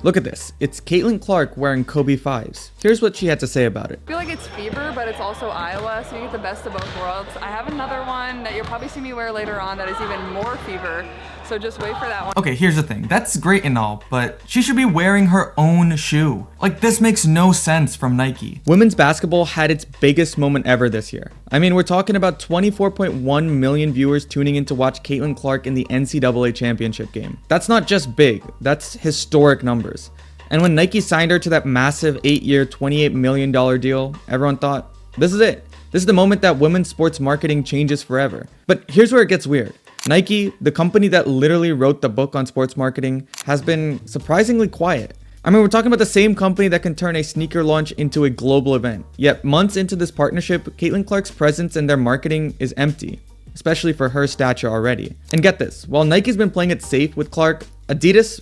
Look at this. It's Caitlin Clark wearing Kobe 5s. Here's what she had to say about it. I feel like it's fever, but it's also Iowa, so you get the best of both worlds. I have another one that you'll probably see me wear later on that is even more fever, so just wait for that one. Okay, here's the thing. That's great and all, but she should be wearing her own shoe. Like, this makes no sense from Nike. Women's basketball had its biggest moment ever this year. I mean, we're talking about 24.1 million viewers tuning in to watch Caitlin Clark in the NCAA championship game. That's not just big, that's historic numbers. And when Nike signed her to that massive 8-year, $28 million deal, everyone thought, this is it. This is the moment that women's sports marketing changes forever. But here's where it gets weird. Nike, the company that literally wrote the book on sports marketing, has been surprisingly quiet. I mean, we're talking about the same company that can turn a sneaker launch into a global event. Yet months into this partnership, Caitlin Clark's presence in their marketing is empty, especially for her stature already. And get this, while Nike's been playing it safe with Clark, Adidas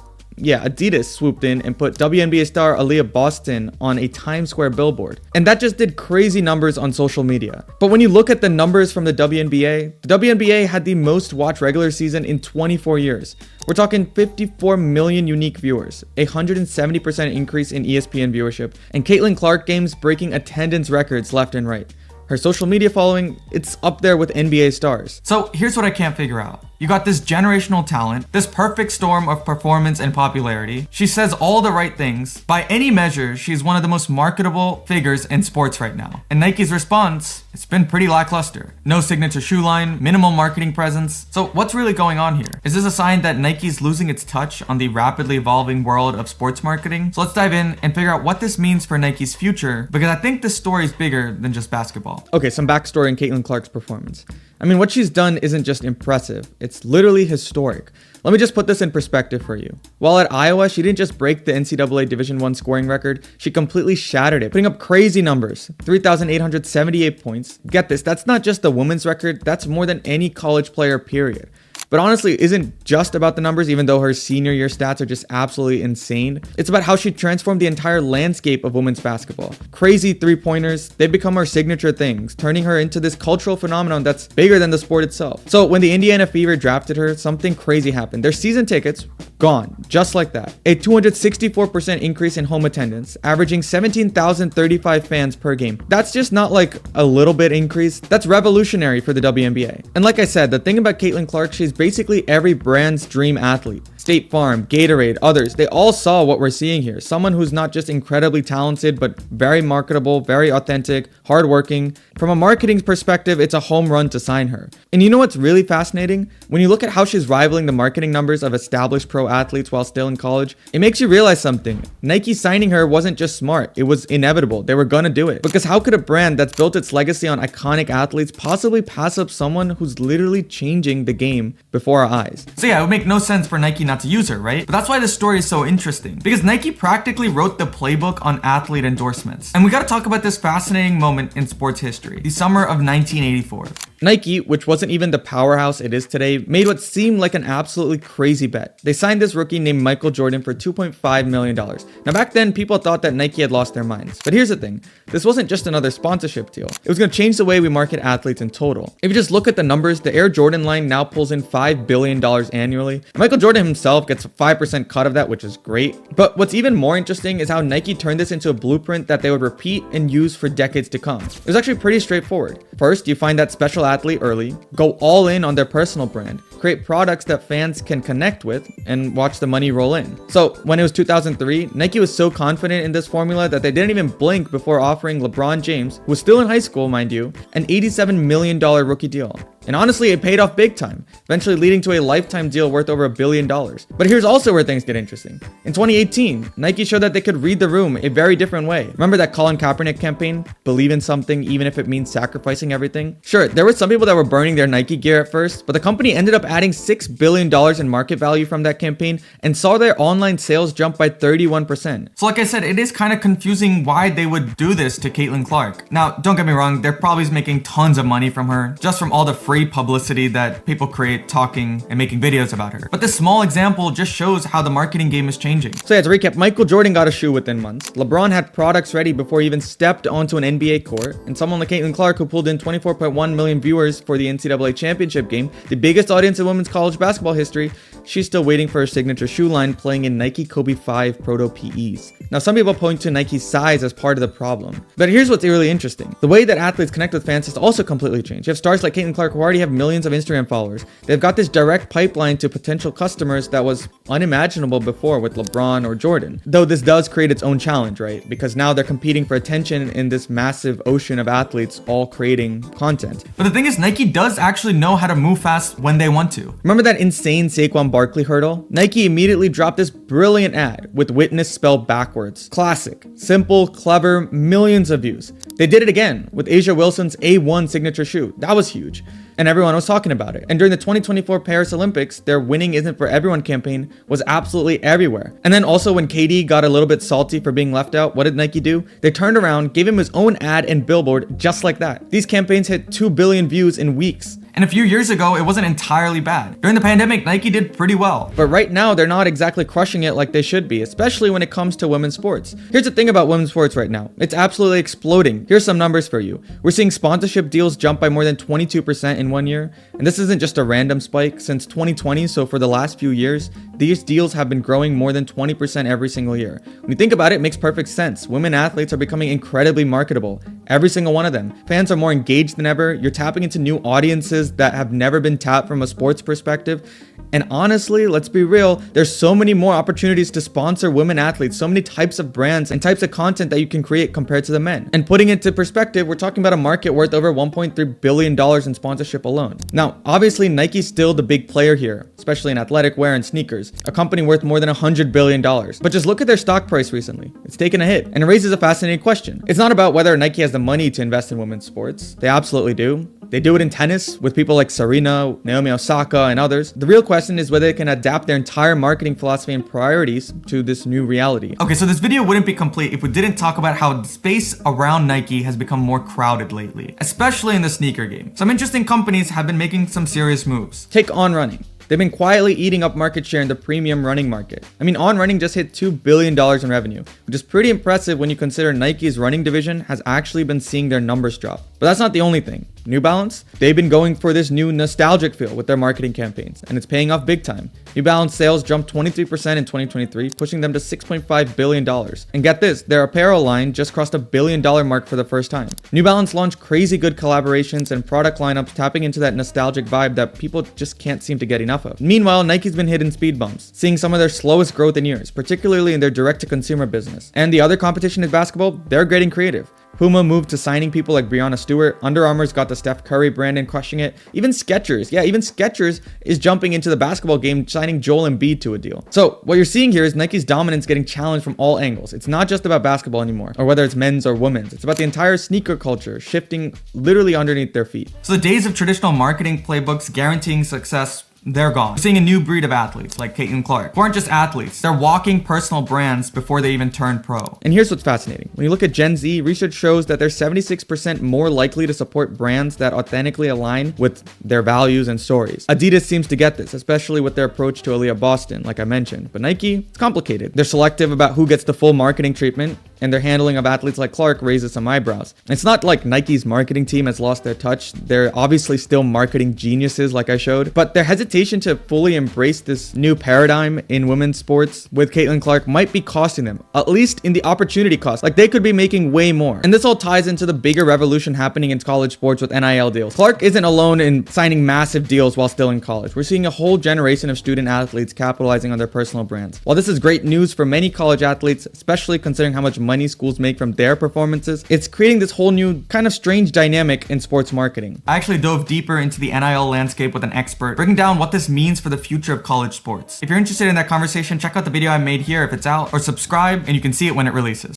swooped in and put WNBA star Aaliyah Boston on a Times Square billboard. And that just did crazy numbers on social media. But when you look at the numbers from the WNBA had the most watched regular season in 24 years. We're talking 54 million unique viewers, a 170% increase in ESPN viewership, and Caitlin Clark games breaking attendance records left and right. Her social media following, it's up there with NBA stars. So here's what I can't figure out. You got this generational talent, this perfect storm of performance and popularity. She says all the right things. By any measure, she's one of the most marketable figures in sports right now. And Nike's response, it's been pretty lackluster. No signature shoe line, minimal marketing presence. So what's really going on here? Is this a sign that Nike's losing its touch on the rapidly evolving world of sports marketing? So let's dive in and figure out what this means for Nike's future, because I think this story is bigger than just basketball. Okay, some backstory on Caitlin Clark's performance. I mean, what she's done isn't just impressive, it's literally historic. Let me just put this in perspective for you. While at Iowa, she didn't just break the NCAA Division I scoring record, she completely shattered it, putting up crazy numbers, 3,878 points. Get this, that's not just the women's record, that's more than any college player, period. But honestly, it isn't just about the numbers, even though her senior year stats are just absolutely insane. It's about how she transformed the entire landscape of women's basketball. Crazy three-pointers, they've become her signature things, turning her into this cultural phenomenon that's bigger than the sport itself. So when the Indiana Fever drafted her, something crazy happened. Their season tickets, gone, just like that. A 264% increase in home attendance, averaging 17,035 fans per game. That's just not like a little bit increase, that's revolutionary for the WNBA. And like I said, the thing about Caitlin Clark, she's basically every brand's dream athlete. State Farm, Gatorade, others, they all saw what we're seeing here. Someone who's not just incredibly talented, but very marketable, very authentic, hardworking. From a marketing perspective, it's a home run to sign her. And you know what's really fascinating? When you look at how she's rivaling the marketing numbers of established pro athletes while still in college, it makes you realize something. Nike signing her wasn't just smart, it was inevitable. They were gonna do it. Because how could a brand that's built its legacy on iconic athletes possibly pass up someone who's literally changing the game before our eyes? So yeah, it would make no sense for Nike not to use her, right? But that's why this story is so interesting, because Nike practically wrote the playbook on athlete endorsements. And we gotta talk about this fascinating moment in sports history, the summer of 1984. Nike, which wasn't even the powerhouse it is today, made what seemed like an absolutely crazy bet. They signed this rookie named Michael Jordan for $2.5 million. Now back then, people thought that Nike had lost their minds. But here's the thing, this wasn't just another sponsorship deal. It was gonna change the way we market athletes in total. If you just look at the numbers, the Air Jordan line now pulls in $5 billion annually. Michael Jordan himself gets a 5% cut of that, which is great. But what's even more interesting is how Nike turned this into a blueprint that they would repeat and use for decades to come. It was actually pretty straightforward. First, you find that special athlete early, go all in on their personal brand, create products that fans can connect with, and watch the money roll in. So when it was 2003, Nike was so confident in this formula that they didn't even blink before offering LeBron James, who was still in high school, mind you, an $87 million rookie deal. And honestly, it paid off big time, eventually leading to a lifetime deal worth over $1 billion. But here's also where things get interesting. In 2018, Nike showed that they could read the room a very different way. Remember that Colin Kaepernick campaign? Believe in something even if it means sacrificing everything? Sure, there were some people that were burning their Nike gear at first, but the company ended up adding $6 billion in market value from that campaign and saw their online sales jump by 31%. So like I said, it is kind of confusing why they would do this to Caitlin Clark. Now, don't get me wrong, they're probably making tons of money from her, just from all the free great publicity that people create talking and making videos about her. But this small example just shows how the marketing game is changing. So yeah, to recap, Michael Jordan got a shoe within months. LeBron had products ready before he even stepped onto an NBA court. And someone like Caitlin Clark, who pulled in 24.1 million viewers for the NCAA championship game, the biggest audience in women's college basketball history, she's still waiting for her signature shoe line, playing in Nike Kobe 5 Proto PEs. Now, some people point to Nike's size as part of the problem. But here's what's really interesting. The way that athletes connect with fans has also completely changed. You have stars like Caitlin Clark who already have millions of Instagram followers. They've got this direct pipeline to potential customers that was unimaginable before with LeBron or Jordan. Though this does create its own challenge, right? Because now they're competing for attention in this massive ocean of athletes all creating content. But the thing is, Nike does actually know how to move fast when they want to. Remember that insane Saquon Barkley hurdle? Nike immediately dropped this brilliant ad with witness spelled backwards. Classic, simple, clever, millions of views. They did it again with Asia Wilson's A1 signature shoe. That was huge. And everyone was talking about it. And during the 2024 Paris Olympics, their winning isn't for everyone campaign was absolutely everywhere. And then also when KD got a little bit salty for being left out, what did Nike do? They turned around, gave him his own ad and billboard just like that. These campaigns hit 2 billion views in weeks. And a few years ago, it wasn't entirely bad. During the pandemic, Nike did pretty well. But right now, they're not exactly crushing it like they should be, especially when it comes to women's sports. Here's the thing about women's sports right now. It's absolutely exploding. Here's some numbers for you. We're seeing sponsorship deals jump by more than 22% in 1 year. And this isn't just a random spike. Since 2020, so for the last few years, these deals have been growing more than 20% every single year. When you think about it, it makes perfect sense. Women athletes are becoming incredibly marketable. Every single one of them. Fans are more engaged than ever. You're tapping into new audiences that have never been tapped from a sports perspective. And honestly, let's be real, there's so many more opportunities to sponsor women athletes, so many types of brands and types of content that you can create compared to the men. And putting it into perspective, we're talking about a market worth over $1.3 billion in sponsorship alone. Now, obviously, Nike's still the big player here, especially in athletic wear and sneakers, a company worth more than $100 billion. But just look at their stock price recently. It's taken a hit, and it raises a fascinating question. It's not about whether Nike has the money to invest in women's sports. They absolutely do. They do it in tennis with people like Serena, Naomi Osaka, and others. The real question is whether they can adapt their entire marketing philosophy and priorities to this new reality. Okay, so this video wouldn't be complete if we didn't talk about how the space around Nike has become more crowded lately, especially in the sneaker game. Some interesting companies have been making some serious moves. Take On Running. They've been quietly eating up market share in the premium running market. I mean, On Running just hit $2 billion in revenue, which is pretty impressive when you consider Nike's running division has actually been seeing their numbers drop. But that's not the only thing. New Balance, they've been going for this new nostalgic feel with their marketing campaigns, and it's paying off big time. New Balance sales jumped 23% in 2023, pushing them to $6.5 billion. And get this, their apparel line just crossed $1 billion mark for the first time. New Balance launched crazy good collaborations and product lineups tapping into that nostalgic vibe that people just can't seem to get enough of. Meanwhile, Nike's been hitting speed bumps, seeing some of their slowest growth in years, particularly in their direct-to-consumer business. And the other competition in basketball, they're getting creative. Puma moved to signing people like Breonna Stewart. Under Armour's got the Steph Curry brand and crushing it. Even Skechers, even Skechers is jumping into the basketball game, signing Joel Embiid to a deal. So what you're seeing here is Nike's dominance getting challenged from all angles. It's not just about basketball anymore, or whether it's men's or women's. It's about the entire sneaker culture shifting literally underneath their feet. So the days of traditional marketing playbooks guaranteeing success, they're gone. We're seeing a new breed of athletes like Caitlin Clark, who aren't just athletes, they're walking personal brands before they even turn pro. And here's what's fascinating. When you look at Gen Z, research shows that they're 76% more likely to support brands that authentically align with their values and stories. Adidas seems to get this, especially with their approach to Aaliyah Boston, like I mentioned. But Nike, it's complicated. They're selective about who gets the full marketing treatment, and their handling of athletes like Clark raises some eyebrows. It's not like Nike's marketing team has lost their touch. They're obviously still marketing geniuses like I showed, but their hesitation to fully embrace this new paradigm in women's sports with Caitlin Clark might be costing them, at least in the opportunity cost. Like they could be making way more. And this all ties into the bigger revolution happening in college sports with NIL deals. Clark isn't alone in signing massive deals while still in college. We're seeing a whole generation of student athletes capitalizing on their personal brands. While this is great news for many college athletes, especially considering how much money schools make from their performances, it's creating this whole new kind of strange dynamic in sports marketing. I actually dove deeper into the NIL landscape with an expert, breaking down what this means for the future of college sports. If you're interested in that conversation, check out the video I made here if it's out, or subscribe and you can see it when it releases.